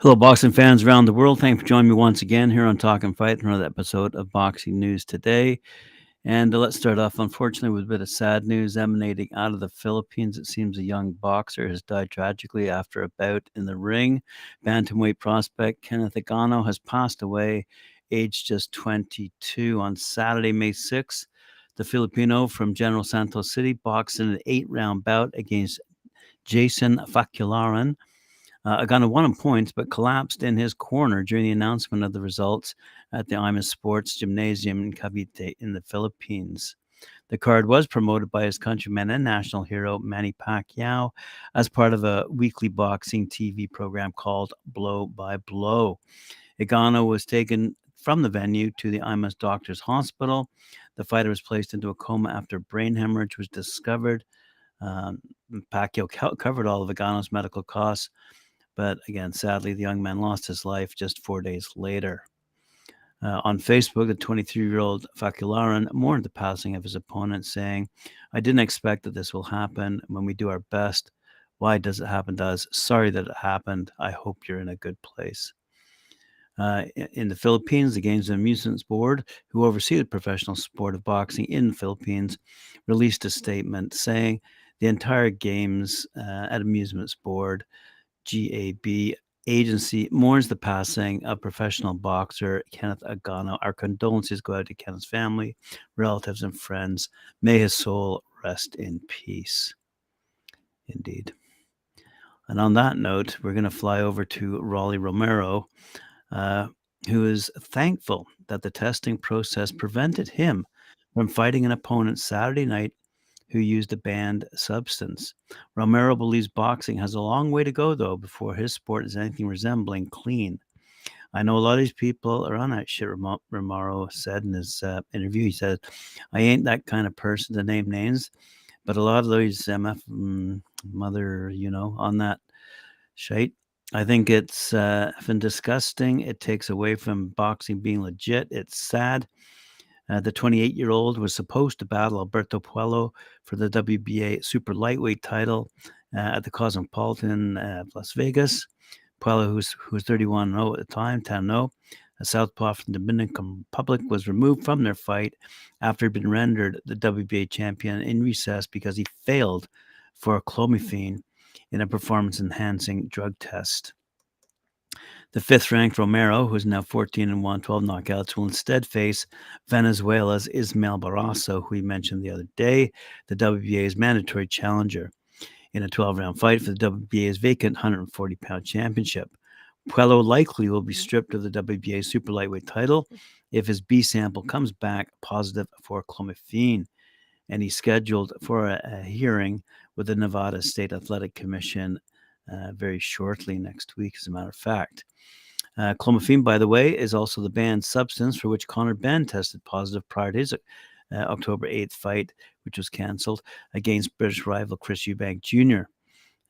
Hello, boxing fans around the world. Thanks for joining me once again here on Talk and Fight, another episode of Boxing News Today. And let's start off, unfortunately, with a bit of sad news emanating out of the Philippines. It seems a young boxer has died tragically after a bout in the ring. Bantamweight prospect Kenneth Agano has passed away, aged just 22. On Saturday, May 6th, the Filipino from General Santos City boxed in an 8-round bout against Jason Facularan. Agano won on points, but collapsed in his corner during the announcement of the results at the Imus Sports Gymnasium in Cavite in the Philippines. The card was promoted by his countryman and national hero Manny Pacquiao as part of a weekly boxing TV program called Blow by Blow. Agano was taken from the venue to the Imus Doctors Hospital. The fighter was placed into a coma after brain hemorrhage was discovered. Pacquiao covered all of Agano's medical costs. But again, sadly, the young man lost his life just 4 days later. On Facebook, the 23-year-old Facularan mourned the passing of his opponent, saying, "I didn't expect that this will happen. When we do our best, why does it happen to us? Sorry that it happened. I hope you're in a good place." In the Philippines, the Games and Amusements Board, who oversee the professional sport of boxing in the Philippines, released a statement saying the entire Games and Amusements Board GAB agency mourns the passing of professional boxer Kenneth Agano. Our condolences go out to Kenneth's family, relatives, and friends. May his soul rest in peace. Indeed. And on that note, we're going to fly over to Rolly Romero, who is thankful that the testing process prevented him from fighting an opponent Saturday night who used a banned substance. Romero believes boxing has a long way to go, though, before his sport is anything resembling clean. I know a lot of these people are on that shit, Romero said in his interview. He said, "I ain't that kind of person to name names, but a lot of those MF mother, on that shite. I think it's effing disgusting. It takes away from boxing being legit. It's sad." The 28-year-old was supposed to battle Alberto Puello for the WBA super lightweight title at the Cosmopolitan of Las Vegas. Puello, who was 31-0 at the time, 10-0, a southpaw from the Dominican Republic, was removed from their fight after he'd been rendered the WBA champion in recess because he failed for clomiphene in a performance-enhancing drug test. The fifth-ranked Romero, who is now 14-1, 12 knockouts, will instead face Venezuela's Ismael Barroso, who we mentioned the other day, the WBA's mandatory challenger, in a 12-round fight for the WBA's vacant 140-pound championship. Puello likely will be stripped of the WBA super lightweight title if his B sample comes back positive for clomiphene, and he's scheduled for a hearing with the Nevada State Athletic Commission very shortly next week, as a matter of fact. Clomiphene, by the way, is also the banned substance for which Conor Benn tested positive prior to his October 8th fight, which was canceled, against British rival Chris Eubank Jr.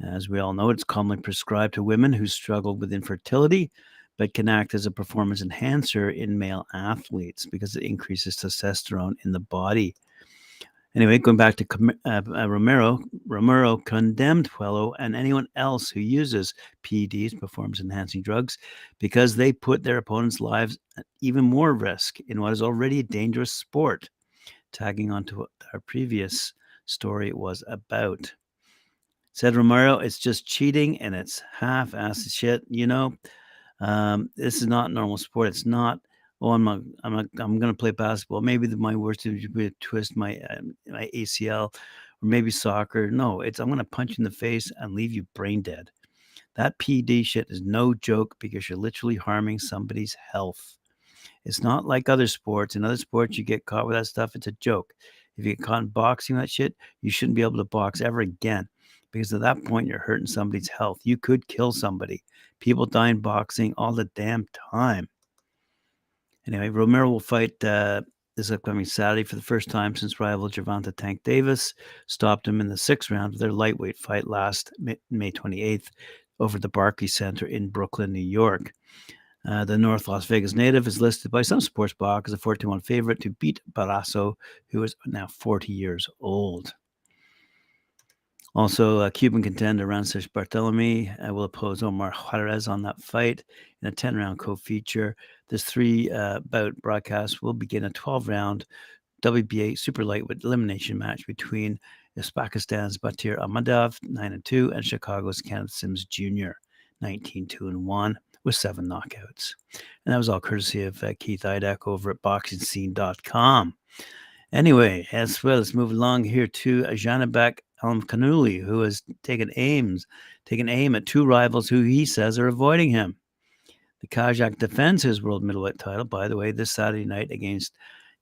As we all know, it's commonly prescribed to women who struggle with infertility, but can act as a performance enhancer in male athletes because it increases testosterone in the body. Anyway, going back to Romero condemned Puello and anyone else who uses PEDs, performance-enhancing drugs, because they put their opponents' lives at even more risk in what is already a dangerous sport, tagging onto what our previous story was about. Said Romero, "It's just cheating and it's half-assed shit. This is not normal sport. It's not. Oh, I'm going to play basketball. Maybe my worst would be to twist my ACL, or maybe soccer. No, I'm going to punch you in the face and leave you brain dead. That PD shit is no joke because you're literally harming somebody's health. It's not like other sports. In other sports, you get caught with that stuff. It's a joke. If you get caught in boxing that shit, you shouldn't be able to box ever again, because at that point, you're hurting somebody's health. You could kill somebody. People die in boxing all the damn time." Anyway, Romero will fight this upcoming Saturday for the first time since rival Gervonta Tank Davis stopped him in the 6th round of their lightweight fight last May 28th over the Barclays Center in Brooklyn, New York. The North Las Vegas native is listed by some sports book as a 14-1 favorite to beat Barrasso, who is now 40 years old. Also, Cuban contender Francis Bartolome will oppose Omar Juarez on that fight in a 10-round co-feature. This three-bout broadcast will begin a 12-round WBA super lightweight elimination match between Uzbekistan's Batir Ahmadov, 9-2, and Chicago's Kenneth Sims Jr., 19-2-1, with 7 knockouts. And that was all courtesy of Keith Idek over at BoxingScene.com. Anyway, as well, let's move along here to Janibek Almkanuli, who has taken aim at 2 rivals who he says are avoiding him. The Kazakh defends his world middleweight title, by the way, this Saturday night against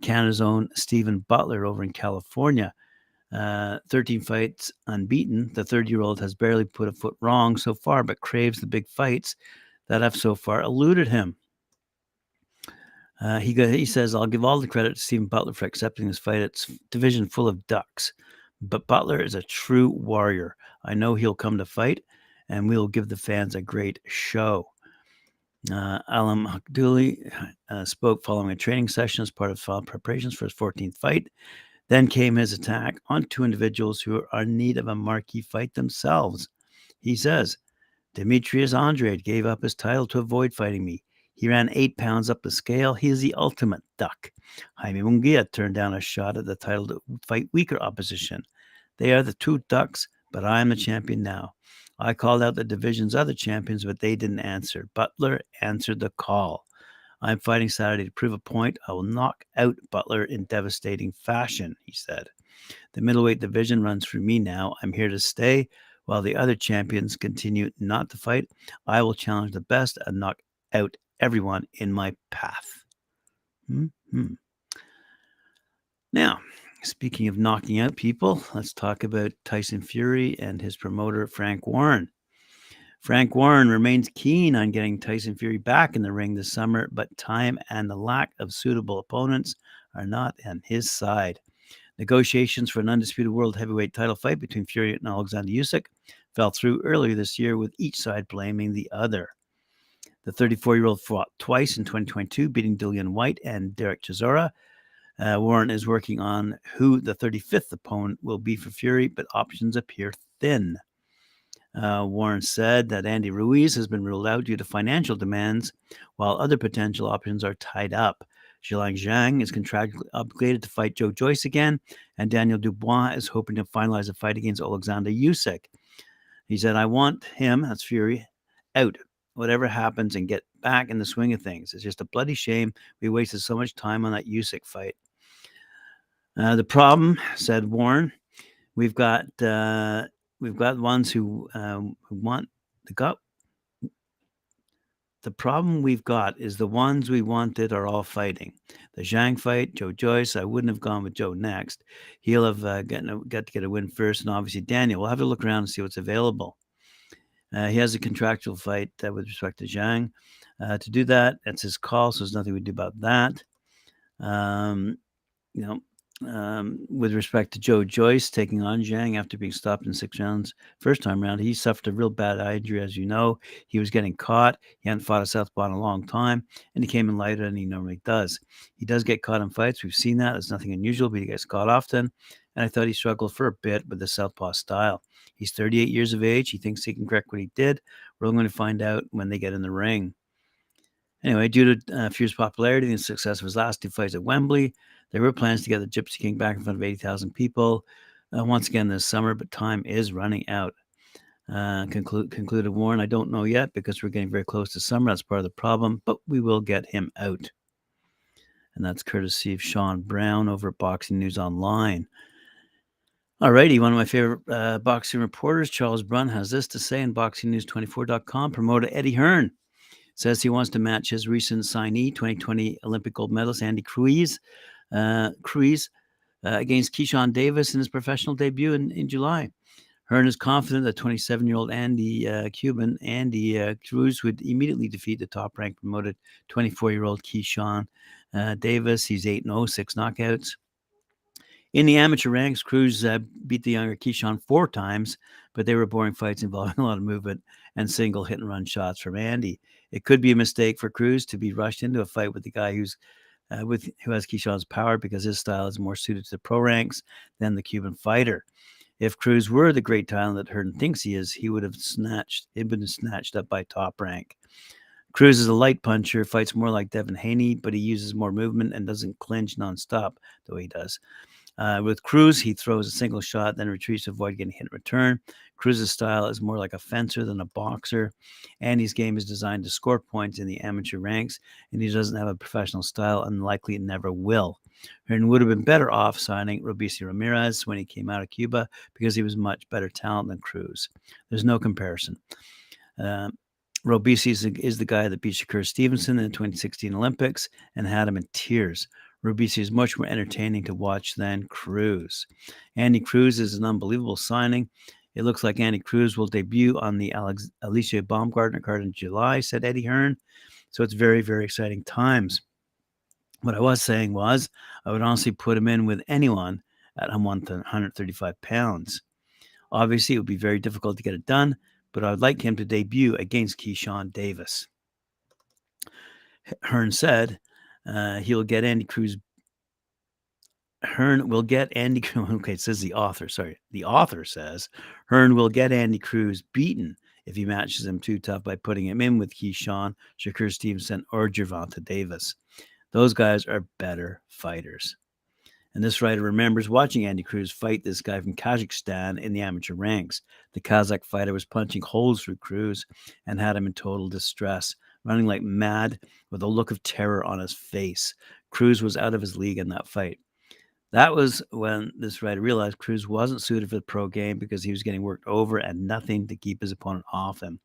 Canada's own Steven Butler over in California. 13 fights unbeaten. The 30-year-old has barely put a foot wrong so far, but craves the big fights that have so far eluded him. He says, I'll give all the credit to Steven Butler for accepting this fight. It's a division full of ducks. But Butler is a true warrior. I know he'll come to fight, and we'll give the fans a great show. Alam Hakduli spoke following a training session as part of final preparations for his 14th fight. Then came his attack on 2 individuals who are in need of a marquee fight themselves. He says, Demetrius Andrade gave up his title to avoid fighting me. He ran 8 pounds up the scale. He is the ultimate duck. Jaime Munguia turned down a shot at the title to fight weaker opposition. They are the 2 ducks, but I am the champion now. I called out the division's other champions, but they didn't answer. Butler answered the call. I'm fighting Saturday to prove a point. I will knock out Butler in devastating fashion, he said. The middleweight division runs through me now. I'm here to stay. While the other champions continue not to fight, I will challenge the best and knock out everyone in my path. Now, speaking of knocking out people, let's talk about Tyson Fury and his promoter, Frank Warren. Frank Warren remains keen on getting Tyson Fury back in the ring this summer, but time and the lack of suitable opponents are not on his side. Negotiations for an undisputed world heavyweight title fight between Fury and Alexander Usyk fell through earlier this year, with each side blaming the other. The 34-year-old fought twice in 2022, beating Dillian White and Derek Chisora. Warren is working on who the 35th opponent will be for Fury, but options appear thin. Warren said that Andy Ruiz has been ruled out due to financial demands, while other potential options are tied up. Zhilong Zhang is contractually obligated to fight Joe Joyce again, and Daniel Dubois is hoping to finalize a fight against Alexander Usyk. He said, I want him, that's Fury, out. Whatever happens, and get back in the swing of things. It's just a bloody shame we wasted so much time on that Usyk fight. The problem, said Warren, we've got ones who want the gut. The problem we've got is the ones we wanted are all fighting. The Zhang fight, Joe Joyce, I wouldn't have gone with Joe next. He'll have got to get a win first, and obviously Daniel. We'll have to look around and see what's available. He has a contractual fight with respect to Zhang. To do that, that's his call, so there's nothing we do about that. With respect to Joe Joyce taking on Zhang after being stopped in 6 rounds first time around, he suffered a real bad eye injury, as you know. He was getting caught. He hadn't fought a southpaw in a long time, and he came in lighter than he normally does. He does get caught in fights. We've seen that. It's nothing unusual, but he gets caught often, and I thought he struggled for a bit with the southpaw style. He's 38 years of age. He thinks he can correct what he did. We're going to find out when they get in the ring. Anyway, due to Fury's popularity and the success of his last 2 fights at Wembley, there were plans to get the Gypsy King back in front of 80,000 people once again this summer, but time is running out. Concluded Warren, I don't know yet because we're getting very close to summer. That's part of the problem, but we will get him out. And that's courtesy of Sean Brown over at Boxing News Online. Alrighty, one of my favorite boxing reporters, Charles Brunn, has this to say in BoxingNews24.com. Promoter Eddie Hearn says he wants to match his recent signee, 2020 Olympic gold medalist Andy Cruz, against Keyshawn Davis in his professional debut in July. Hearn is confident that 27-year-old Andy Cruz would immediately defeat the top-ranked promoted 24-year-old Keyshawn Davis. He's 8-0, 6 knockouts. In the amateur ranks, Cruz beat the younger Keyshawn 4 times, but they were boring fights involving a lot of movement and single hit-and-run shots from Andy. It could be a mistake for Cruz to be rushed into a fight with the guy who has Keyshawn's power, because his style is more suited to the pro ranks than the Cuban fighter. If Cruz were the great talent that Hearn thinks he is, he would have been snatched up by Top Rank. Cruz is a light puncher, fights more like Devin Haney, but he uses more movement and doesn't clinch nonstop the way he does. With Cruz, he throws a single shot, then retreats to avoid getting hit in return. Cruz's style is more like a fencer than a boxer. Andy's game is designed to score points in the amateur ranks, and he doesn't have a professional style and likely never will. Hearn would have been better off signing Robeisy Ramirez when he came out of Cuba, because he was much better talent than Cruz. There's no comparison. Robeisy is the guy that beat Shakur Stevenson in the 2016 Olympics and had him in tears. Robeisy is much more entertaining to watch than Cruz. Andy Cruz is an unbelievable signing. It looks like Andy Cruz will debut on the Alicia Baumgartner card in July, said Eddie Hearn. So it's very, very exciting times. What I was saying was I would honestly put him in with anyone at 135 pounds. Obviously, it would be very difficult to get it done, but I would like him to debut against Keyshawn Davis. Hearn said he'll get Andy Cruz. Hearn will get Andy. Okay, it says the author. Sorry, the author says Hearn will get Andy Cruz beaten if he matches him too tough by putting him in with Keyshawn, Shakur Stevenson, or Gervonta Davis. Those guys are better fighters. And this writer remembers watching Andy Cruz fight this guy from Kazakhstan in the amateur ranks. The Kazakh fighter was punching holes through Cruz and had him in total distress, running like mad with a look of terror on his face. Cruz was out of his league in that fight. That was when this writer realized Cruz wasn't suited for the pro game, because he was getting worked over and nothing to keep his opponent off him.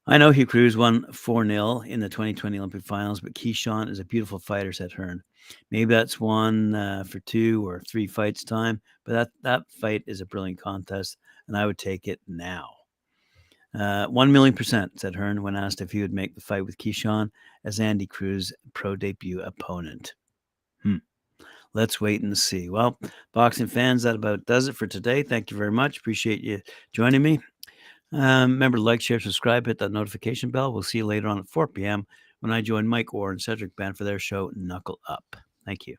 I know Hugh Cruz won 4-0 in the 2020 Olympic finals, but Keyshawn is a beautiful fighter, said Hearn. Maybe that's one for 2 or 3 fights time, but that fight is a brilliant contest, and I would take it now. 1,000,000%, said Hearn when asked if he would make the fight with Keyshawn as Andy Cruz's pro debut opponent. Let's wait and see. Well, boxing fans, that about does it for today. Thank you very much. Appreciate you joining me. Remember to like, share, subscribe, hit that notification bell. We'll see you later on at 4 p.m. when I join Mike Orr and Cedric Ben for their show, Knuckle Up. Thank you.